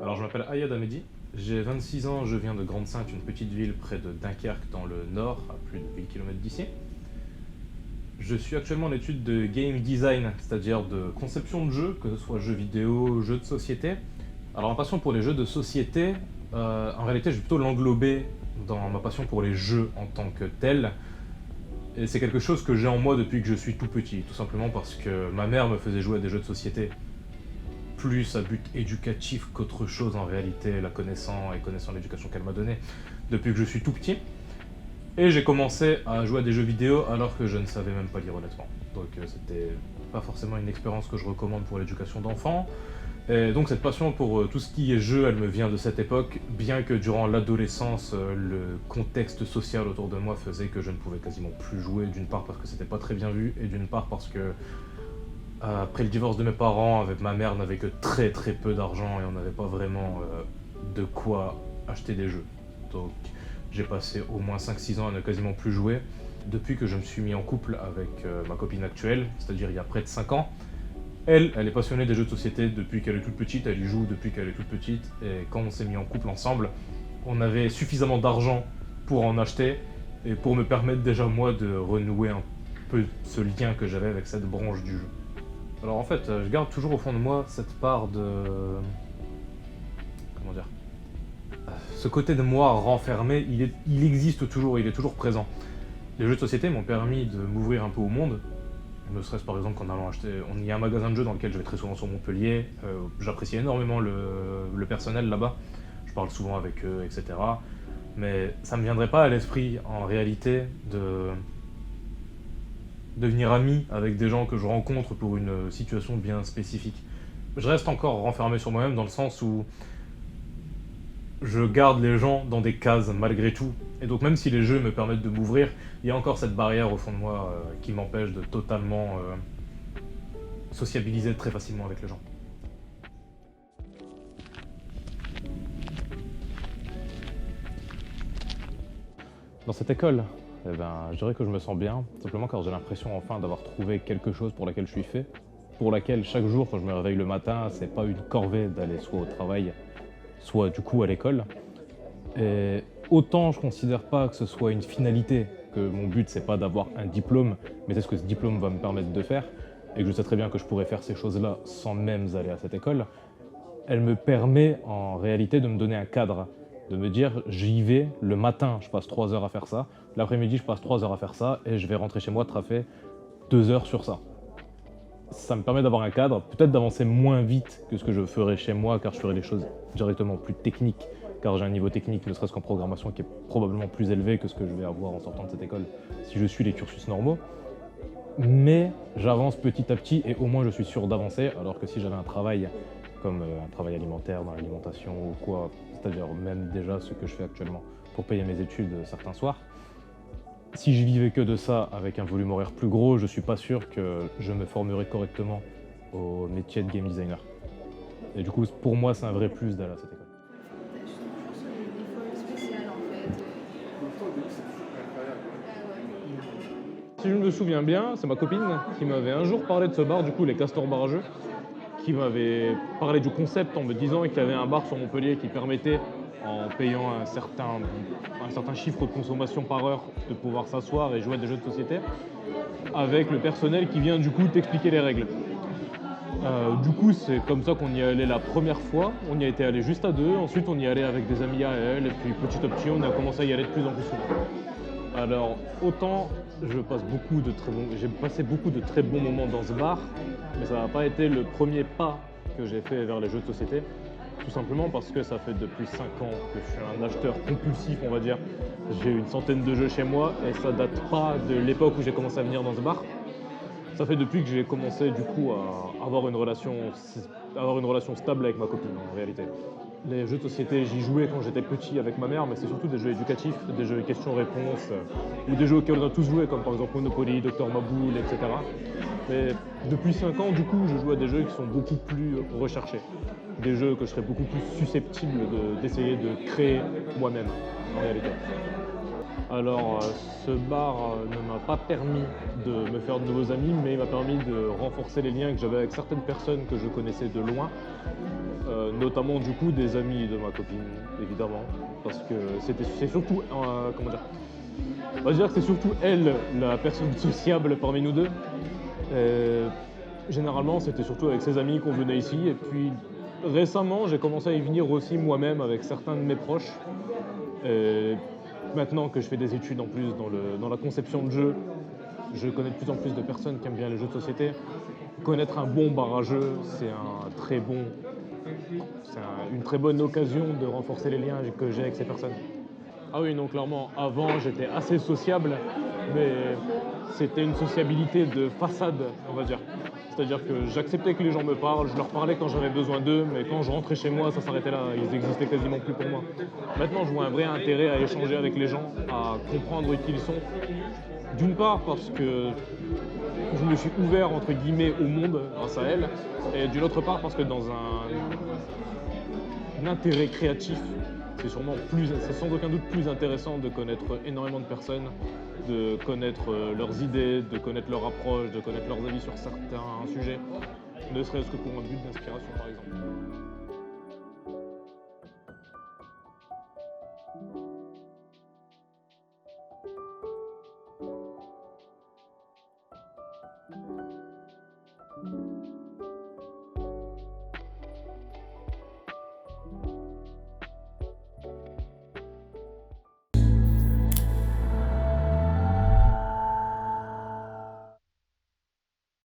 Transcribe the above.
Alors je m'appelle Ayad Ahmedi, j'ai 26 ans, je viens de Grande-Synthe, une petite ville près de Dunkerque dans le nord, à plus de 1000 km d'ici. Je suis actuellement en étude de game design, c'est-à-dire de conception de jeux, que ce soit jeux vidéo, jeux de société. Alors ma passion pour les jeux de société, en réalité je vais plutôt l'englober dans ma passion pour les jeux en tant que tel. Et c'est quelque chose que j'ai en moi depuis que je suis tout petit, tout simplement parce que ma mère me faisait jouer à des jeux de société plus à but éducatif qu'autre chose en réalité, la connaissant et connaissant l'éducation qu'elle m'a donnée depuis que je suis tout petit. Et j'ai commencé à jouer à des jeux vidéo alors que je ne savais même pas lire honnêtement. Donc c'était pas forcément une expérience que je recommande pour l'éducation d'enfants. Et donc cette passion pour tout ce qui est jeu, elle me vient de cette époque, bien que durant l'adolescence, le contexte social autour de moi faisait que je ne pouvais quasiment plus jouer, d'une part parce que c'était pas très bien vu, et d'une part parce que après le divorce de mes parents, avec ma mère n'avait que très peu d'argent et on n'avait pas vraiment de quoi acheter des jeux. Donc j'ai passé au moins 5-6 ans à ne quasiment plus jouer. Depuis que je me suis mis en couple avec ma copine actuelle, c'est-à-dire il y a près de 5 ans, elle est passionnée des jeux de société depuis qu'elle est toute petite, elle y joue depuis qu'elle est toute petite, et quand on s'est mis en couple ensemble, on avait suffisamment d'argent pour en acheter et pour me permettre déjà moi de renouer un peu ce lien que j'avais avec cette branche du jeu. Alors en fait, je garde toujours au fond de moi cette part de... Comment dire? Ce côté de moi renfermé, il existe toujours, il est toujours présent. Les jeux de société m'ont permis de m'ouvrir un peu au monde, ne serait-ce par exemple qu'en allant acheter... Il y a un magasin de jeux dans lequel je vais très souvent sur Montpellier, j'apprécie énormément le personnel là-bas, je parle souvent avec eux, etc. Mais ça me viendrait pas à l'esprit en réalité de devenir ami avec des gens que je rencontre pour une situation bien spécifique. Je reste encore renfermé sur moi-même dans le sens où je garde les gens dans des cases malgré tout. Et donc même si les jeux me permettent de m'ouvrir, il y a encore cette barrière au fond de moi qui m'empêche de totalement sociabiliser très facilement avec les gens. Dans cette école, je dirais que je me sens bien, simplement car j'ai l'impression enfin d'avoir trouvé quelque chose pour laquelle je suis fait, pour laquelle chaque jour quand je me réveille le matin, c'est pas une corvée d'aller soit au travail, soit du coup à l'école. Et autant je considère pas que ce soit une finalité, que mon but c'est pas d'avoir un diplôme, mais c'est ce que ce diplôme va me permettre de faire, et que je sais très bien que je pourrais faire ces choses-là sans même aller à cette école, elle me permet en réalité de me donner un cadre, de me dire j'y vais, le matin je passe 3 heures à faire ça, l'après-midi je passe 3 heures à faire ça, et je vais rentrer chez moi traffer 2 heures sur ça. Ça me permet d'avoir un cadre, peut-être d'avancer moins vite que ce que je ferais chez moi, car je ferais les choses directement plus techniques, car j'ai un niveau technique, ne serait-ce qu'en programmation, qui est probablement plus élevé que ce que je vais avoir en sortant de cette école si je suis les cursus normaux. Mais j'avance petit à petit et au moins je suis sûr d'avancer, alors que si j'avais un travail comme un travail alimentaire dans l'alimentation ou quoi, c'est-à-dire même déjà ce que je fais actuellement pour payer mes études certains soirs, si je vivais que de ça avec un volume horaire plus gros, je suis pas sûr que je me formerais correctement au métier de game designer. Et du coup, pour moi, c'est un vrai plus d'aller à cette école. Je trouve plus des fois spéciales en fait. Si je me souviens bien, c'est ma copine qui m'avait un jour parlé de ce bar, du coup les Castors Bar à Jeux, qui m'avait parlé du concept en me disant qu'il y avait un bar sur Montpellier qui permettait, en payant un certain chiffre de consommation par heure, de pouvoir s'asseoir et jouer à des jeux de société, avec le personnel qui vient du coup t'expliquer les règles. Du coup, c'est comme ça qu'on y est allé la première fois. On y a été allé juste à deux, ensuite on y est allé avec des amis à elle, et puis petit à petit on a commencé à y aller de plus en plus souvent. Alors, autant j'ai passé beaucoup de très bons moments dans ce bar, mais ça n'a pas été le premier pas que j'ai fait vers les jeux de société, tout simplement parce que ça fait depuis 5 ans que je suis un acheteur compulsif, on va dire. J'ai une centaine de jeux chez moi et ça date pas de l'époque où j'ai commencé à venir dans ce bar. Ça fait depuis que j'ai commencé du coup à avoir une relation stable avec ma copine en réalité. Les jeux de société, j'y jouais quand j'étais petit avec ma mère, mais c'est surtout des jeux éducatifs, des jeux questions-réponses, ou des jeux auxquels on a tous joué, comme par exemple Monopoly, Docteur Maboul, etc. Mais depuis 5 ans, du coup, je joue à des jeux qui sont beaucoup plus recherchés. Des jeux que je serais beaucoup plus susceptible d'essayer de créer moi-même, en réalité. Alors, ce bar ne m'a pas permis de me faire de nouveaux amis, mais il m'a permis de renforcer les liens que j'avais avec certaines personnes que je connaissais de loin, notamment du coup des amis de ma copine, évidemment, parce que c'est surtout, comment dire, on va dire que c'est surtout elle la personne sociable parmi nous deux. Généralement, c'était surtout avec ses amis qu'on venait ici, et puis récemment, j'ai commencé à y venir aussi moi-même avec certains de mes proches. Et maintenant que je fais des études en plus dans la conception de jeux, je connais de plus en plus de personnes qui aiment bien les jeux de société. Connaître un bon bar à jeux, une très bonne occasion de renforcer les liens que j'ai avec ces personnes. Ah oui, non, clairement, avant j'étais assez sociable, mais c'était une sociabilité de façade, on va dire. C'est-à-dire que j'acceptais que les gens me parlent, je leur parlais quand j'avais besoin d'eux, mais quand je rentrais chez moi, ça s'arrêtait là, ils existaient quasiment plus pour moi. Maintenant, je vois un vrai intérêt à échanger avec les gens, à comprendre qui ils sont. D'une part parce que je me suis ouvert entre guillemets au monde grâce à elle, et d'une autre part parce que dans un intérêt créatif, c'est sans aucun doute plus intéressant de connaître énormément de personnes, de connaître leurs idées, de connaître leur approche, de connaître leurs avis sur certains sujets, ne serait-ce que pour un but d'inspiration par exemple.